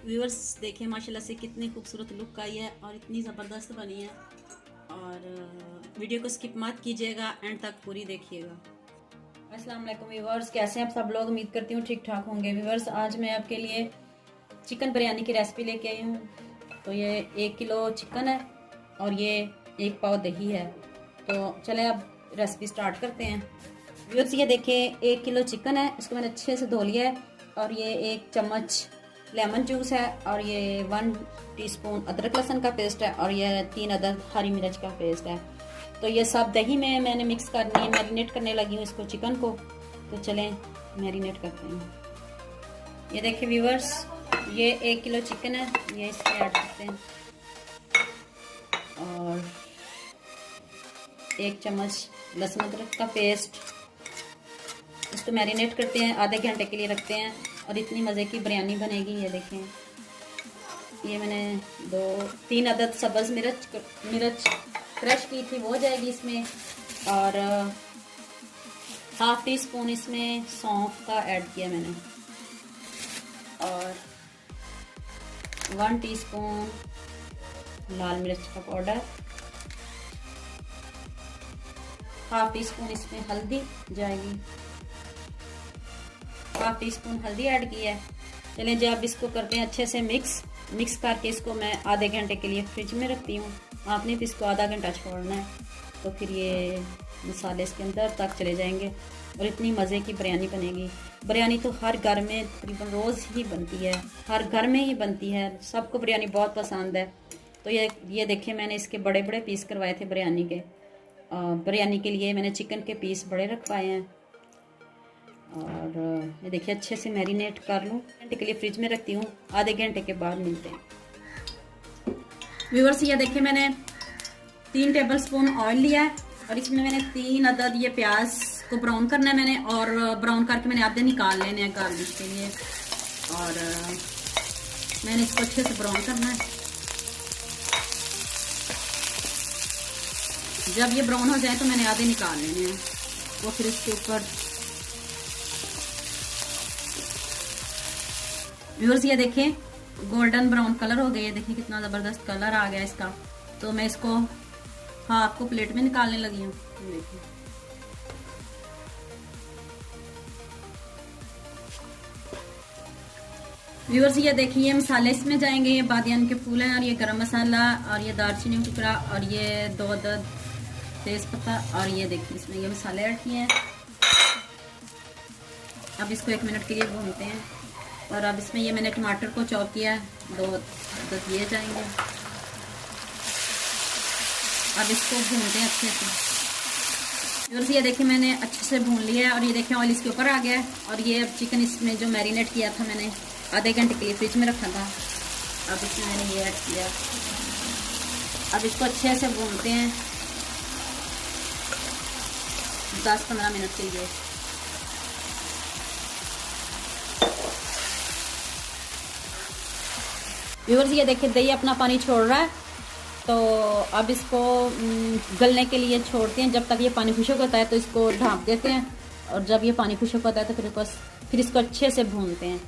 Viewers देखिए माशाल्लाह से कितनी खूबसूरत लुक आई है और इतनी ज़बरदस्त बनी है। और वीडियो को स्किप मत कीजिएगा, एंड तक पूरी देखिएगा। अस्सलाम वालेकुम व्यूअर्स, कैसे हैं आप सब लोग? उम्मीद करती हूँ ठीक ठाक होंगे। व्यूअर्स आज मैं आपके लिए चिकन बिरयानी की रेसिपी लेके आई हूँ। तो ये 1 किलो चिकन है और ये 1 पाव दही है। तो चलें अब रेसिपी स्टार्ट करते हैं। व्यूअर्स ये देखिए 1 किलो चिकन है, इसको मैंने अच्छे से धो लिया है। और ये 1 चम्मच लेमन जूस है और ये 1 टीस्पून अदरक लहसुन का पेस्ट है और ये 3 अदद हरी मिर्च का पेस्ट है। तो ये सब दही में मैंने मिक्स करनी है, मैरिनेट करने लगी हूँ इसको चिकन को। तो चलें मैरिनेट करते हैं। ये देखिए व्यूअर्स ये 1 किलो चिकन है, ये इसमें ऐड करते हैं और 1 चम्मच लहसुन अदरक का पेस्ट। इसको मैरिनेट करते हैं, आधे घंटे के लिए रखते हैं और इतनी मज़े की बिरयानी बनेगी। ये देखें ये मैंने 2-3 अदद सब्ज़ मिर्च क्रश की थी, वो जाएगी इसमें। और हाफ टी स्पून इसमें सौंफ का ऐड किया मैंने और 1 टीस्पून लाल मिर्च का पाउडर, हाफ टी स्पून इसमें हल्दी जाएगी, हाफ टी स्पून हल्दी ऐड की है। चलें जी अब इसको करते हैं अच्छे से मिक्स करके इसको मैं आधे घंटे के लिए फ्रिज में रखती हूँ। आपने भी इसको आधा घंटा छोड़ना है, तो फिर ये मसाले इसके अंदर तक चले जाएंगे और इतनी मज़े की बिरयानी बनेगी। बिरयानी तो हर घर में तकरीबन रोज़ ही बनती है, हर घर में ही बनती है, सबको बिरयानी बहुत पसंद है। तो ये देखिए मैंने इसके बड़े बड़े पीस करवाए थे बिरयानी के। बिरयानी के लिए मैंने चिकन के पीस बड़े रखवाए हैं। और ये देखिए अच्छे से मैरिनेट कर लूँ, घंटे के लिए फ्रिज में रखती हूँ, आधे घंटे के बाद मिलते हैं। व्यूअर्स ये देखिए मैंने 3 टेबलस्पून ऑयल लिया है और इसमें मैंने 3 अदद ये प्याज को ब्राउन करना है मैंने, और ब्राउन करके मैंने आधे निकाल लेने हैं गार्निश के लिए। और मैंने इसको अच्छे से ब्राउन करना है। जब ये ब्राउन हो जाए तो मैंने आधे निकाल लेने हैं, वो फिर इसके ऊपर। व्यूअर्स ये देखें गोल्डन ब्राउन कलर हो गया, ये देखिए कितना ज़बरदस्त कलर आ गया इसका। तो मैं इसको हाफ को प्लेट में निकालने लगी हूँ। देखिए व्यूअर्स ये देखिए ये मसाले इसमें जाएंगे, ये बादियान के फूल हैं और ये गरम मसाला और ये दालचीनी का टुकड़ा और ये 2 अदद तेज पत्ता, और ये देखिए इसमें ये मसाले ऐड किए हैं। अब इसको 1 मिनट के लिए भूनते हैं। और अब इसमें ये मैंने टमाटर को चॉप किया है, 2 अदद ये जाएंगे। अब इसको भूनते हैं अच्छे से। और ये देखिए मैंने अच्छे से भून लिया है और ये देखिए ऑयल इसके ऊपर आ गया है। और ये अब चिकन इसमें जो मैरिनेट किया था मैंने आधे घंटे के लिए फ्रिज में रखा था, अब इसमें मैंने ये ऐड किया। अब इसको अच्छे से भूनते हैं 10-15 मिनट के लिए। व्यूअर्स ये देखिए दही अपना पानी छोड़ रहा है, तो अब इसको गलने के लिए छोड़ते हैं। जब तक ये पानी खुश्क होता है तो इसको ढाँप देते हैं, और जब ये पानी खुश्क होता है तो फिर इसको अच्छे से भूनते हैं।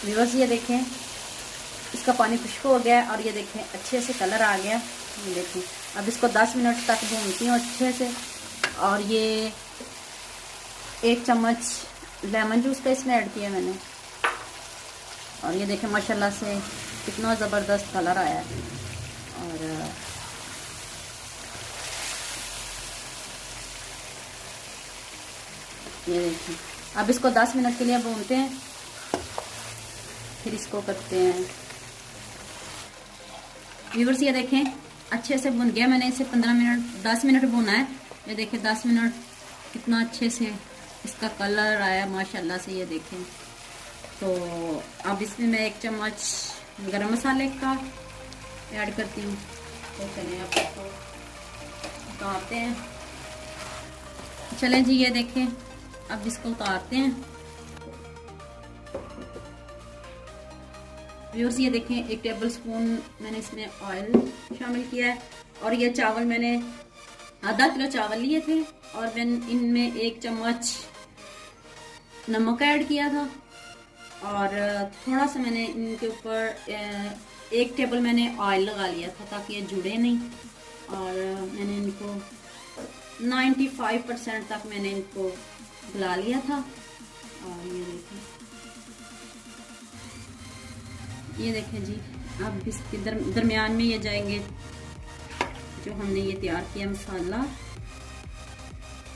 व्यूअर्स ये देखें इसका पानी खुश्क हो गया और ये देखें अच्छे से कलर आ गया। ये देखें अब इसको 10 मिनट तक भूनती हूँ अच्छे से। और ये 1 चम्मच लेमन जूस का इसमें ऐड किया मैंने, और ये देखें माशाल्लाह से कितना ज़बरदस्त कलर आया है। और ये देखें अब इसको 10 मिनट के लिए भूनते हैं, फिर इसको करते हैं। व्यूअर्स ये देखें अच्छे से भुन गया, मैंने इसे 10 मिनट भुना है। ये देखें 10 मिनट कितना अच्छे से इसका कलर आया माशाल्लाह से। ये देखें तो अब इसमें मैं 1 चम्मच गरम मसाले का ऐड करती हूँ। तो चलें अब इसको उतारते हैं। चलें जी ये देखें अब इसको उतारते हैं। व्यूअर्स ये देखें 1 टेबल स्पून मैंने इसमें ऑयल शामिल किया है। और ये चावल मैंने आधा किलो चावल लिए थे और मैंने इनमें 1 चम्मच नमक ऐड किया था। और थोड़ा सा मैंने इनके ऊपर 1 टेबल मैंने ऑयल लगा लिया था ताकि ये जुड़े नहीं। और मैंने इनको 95% तक मैंने इनको गला लिया था। और ये देखें जी, अब इसके दरमियान में ये जाएंगे जो हमने ये तैयार किया मसाला,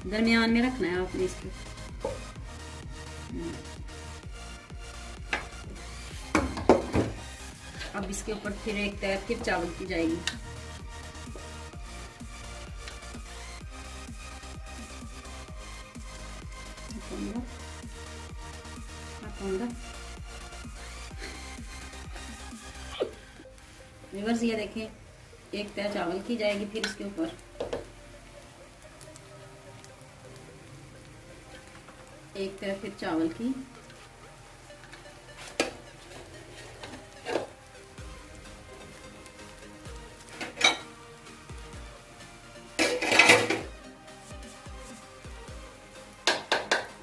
दरमियान में रखना है आपने इसके। अब इसके ऊपर फिर एक तय फिर चावल की जाएगी। व्यूअर्स ये देखें, एक तय चावल की जाएगी, फिर इसके ऊपर एक तय फिर चावल की।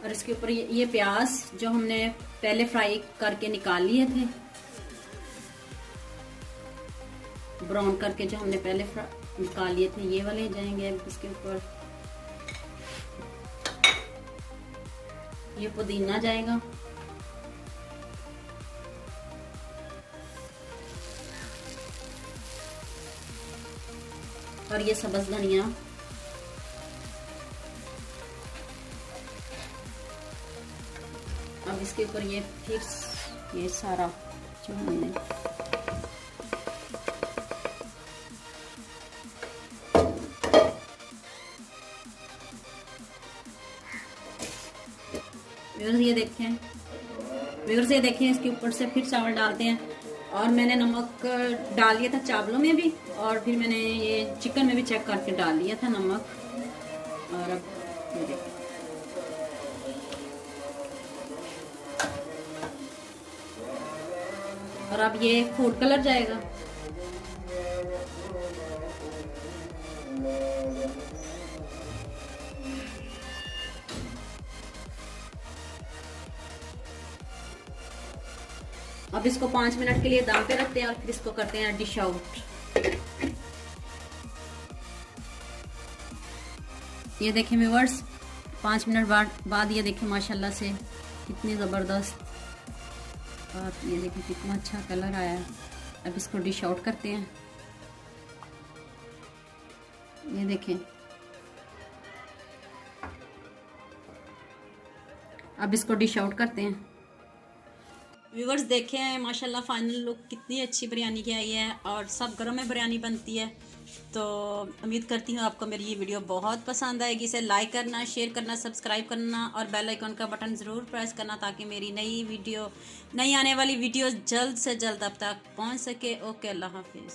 और इसके ऊपर ये प्याज जो हमने पहले फ्राई करके निकाल लिए थे, ब्राउन करके जो हमने पहले निकाल लिए थे, ये वाले जाएंगे अब इसके ऊपर। ये पुदीना जाएगा, और ये सब्ज धनिया, अब इसके ऊपर ये फिर ये सारा जो हमने व्यूअर्स ये देखें इसके ऊपर से फिर चावल डालते हैं। और मैंने नमक डाल लिया था चावलों में भी, और फिर मैंने ये चिकन में भी चेक करके डाल लिया था नमक। और अब ये देखें, और अब ये फूड कलर जाएगा। अब इसको 5 मिनट के लिए दम पे रखते हैं और फिर इसको करते हैं डिश आउट। ये देखें व्यूअर्स, 5 मिनट बाद ये देखें माशाल्लाह से कितनी ज़बरदस्त, और ये देखें कितना अच्छा कलर आया है। अब इसको डिश आउट करते हैं। ये देखें, अब इसको डिश आउट करते हैं। व्यूवर्स देखें माशाल्लाह फाइनल लुक कितनी अच्छी बिरयानी की आई है, और सब घरों में बिरयानी बनती है। तो उम्मीद करती हूँ आपको मेरी ये वीडियो बहुत पसंद आएगी। इसे लाइक करना, शेयर करना, सब्सक्राइब करना और बेल आइकन का बटन ज़रूर प्रेस करना ताकि मेरी नई आने वाली वीडियो जल्द से जल्द अब तक पहुँच सके। ओके, अल्लाह हाफिज़।